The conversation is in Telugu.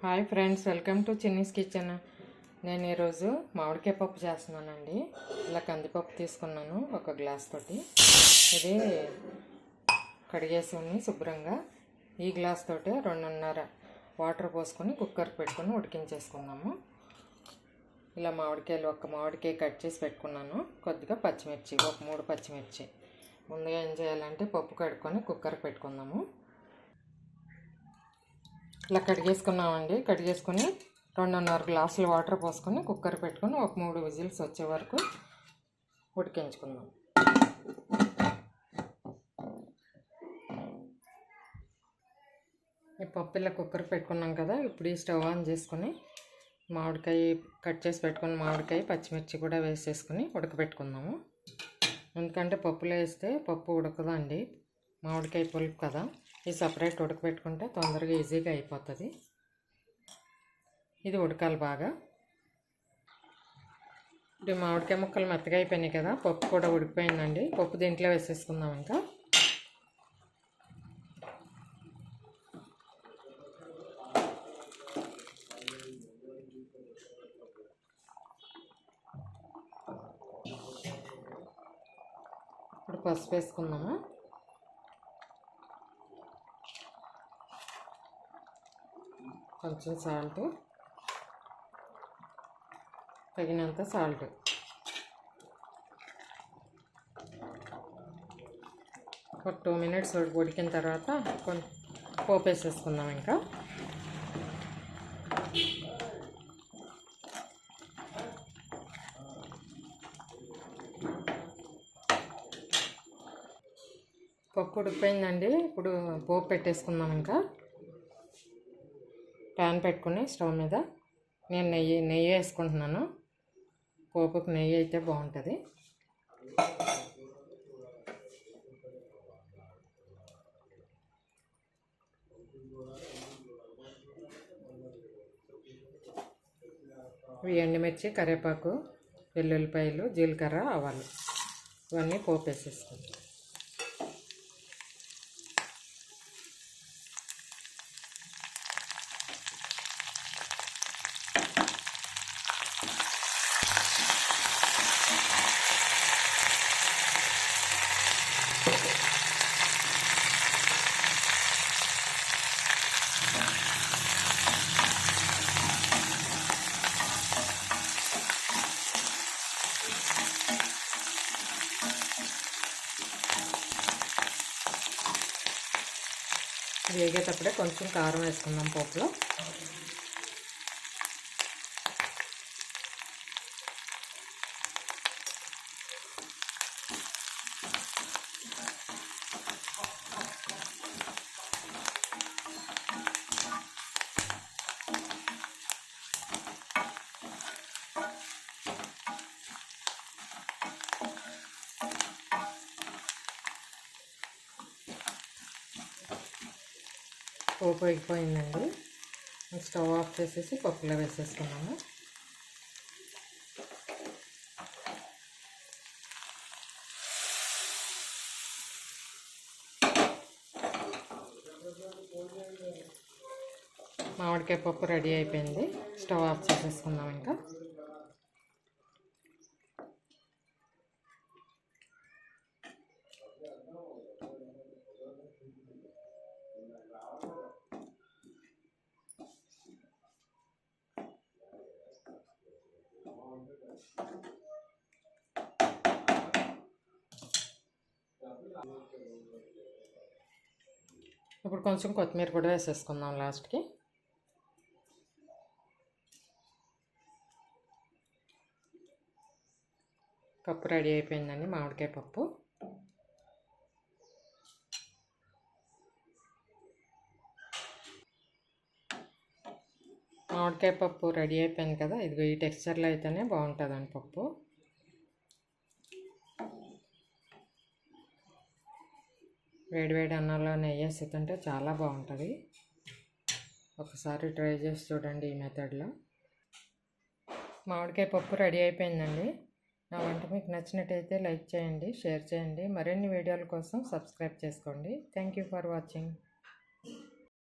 Hi friends, welcome to Chinni's kitchen. నేను ఈరోజు మామిడికాయ పప్పు చేస్తున్నానండి. ఇలా కందిపప్పు తీసుకున్నాను ఒక గ్లాస్ తోటి. ఇది కడిగేసుకుని శుభ్రంగా ఈ గ్లాస్ తోటి 2.5 వాటర్ పోసుకొని కుక్కర్ పెట్టుకొని ఉడికించేసుకున్నాము. ఇలా మామిడికాయలు ఒక మామిడికాయ కట్ చేసి పెట్టుకున్నాను. కొద్దిగా పచ్చిమిర్చి, ఒక 3 పచ్చిమిర్చి. ముందుగా ఏం చేయాలంటే పప్పు కడుక్కొని కుక్కర్ పెట్టుకుందాము. ఇలా కడిగేసుకున్నామండి. కడిగేసుకొని 2.5 గ్లాసులు వాటర్ పోసుకొని కుక్కర్ పెట్టుకొని ఒక 3 విజిల్స్ వచ్చే వరకు ఉడికించుకుందాం. ఈ పప్పు ఇలా కుక్కర్ పెట్టుకున్నాం కదా. ఇప్పుడు ఈ స్టవ్ ఆన్ చేసుకొని మామిడికాయ కట్ చేసి పెట్టుకున్న మామిడికాయ పచ్చిమిర్చి కూడా వేసేసుకుని ఉడకబెట్టుకుందాము. ఎందుకంటే పప్పులో వేస్తే పప్పు ఉడకదండి, మామిడికాయ పులుపు కదా. ఇది సపరేట్ ఉడకబెట్టుకుంటే తొందరగా ఈజీగా అయిపోతుంది. ఇది ఉడకాలి బాగా. ఇప్పుడు మామిడికాయ ముక్కలు మెత్తగా అయిపోయినాయి కదా, పప్పు కూడా ఉడికిపోయిందండి. పప్పు దీంట్లో వేసేసుకుందాం. ఇంకా ఇప్పుడు పసుపు వేసుకుందాము. కొంచెం సాల్ట్, తగినంత సాల్ట్. ఒక 2 మినిట్స్ ఉడికిన తర్వాత కొంచెం పోపు వేసేసుకుందాం. ఇంకా పప్పు ఉడికిపోయిందండి. ఇప్పుడు పోపు పెట్టేసుకుందాం. ఇంకా ప్యాన్ పెట్టుకుని స్టవ్ మీద నేను నెయ్యి వేసుకుంటున్నాను. పోపుకి నెయ్యి అయితే బాగుంటుంది. ఎండుమిర్చి, కరివేపాకు, వెల్లుల్లిపాయలు, జీలకర్ర, ఆవాలు ఇవన్నీ పోపు వేసేసుకుంటాం. వేగేటప్పుడే కొంచెం కారం వేసుకుందాం పప్పులో. పోపు అయిపోయిందండి. స్టవ్ ఆఫ్ చేసేసి పప్పులో వేసేసుకున్నాము. మామిడికాయ పప్పు రెడీ అయిపోయింది. స్టవ్ ఆఫ్ చేసేసుకుందాం. ఇంకా ఇప్పుడు కొంచెం కొత్తిమీర కూడా వేసేసుకుందాం లాస్ట్కి. పప్పు రెడీ అయిపోయిందండి, మామిడికాయ పప్పు. మామిడికాయ పప్పు రెడీ అయిపోయింది కదా. ఇదిగో ఈ టెక్స్చర్లో అయితేనే బాగుంటుందండి పప్పు. వేడివేడి అన్నంలో నెయ్యి వేసి తింటే చాలా బాగుంటుంది. ఒకసారి ట్రై చేసి చూడండి ఈ మెథడ్లో. మామిడికాయ పప్పు రెడీ అయిపోయిందండి. నా వంట మీకు నచ్చినట్టయితే లైక్ చేయండి, షేర్ చేయండి. మరిన్ని వీడియోల కోసం సబ్స్క్రైబ్ చేసుకోండి. Thank you for watching.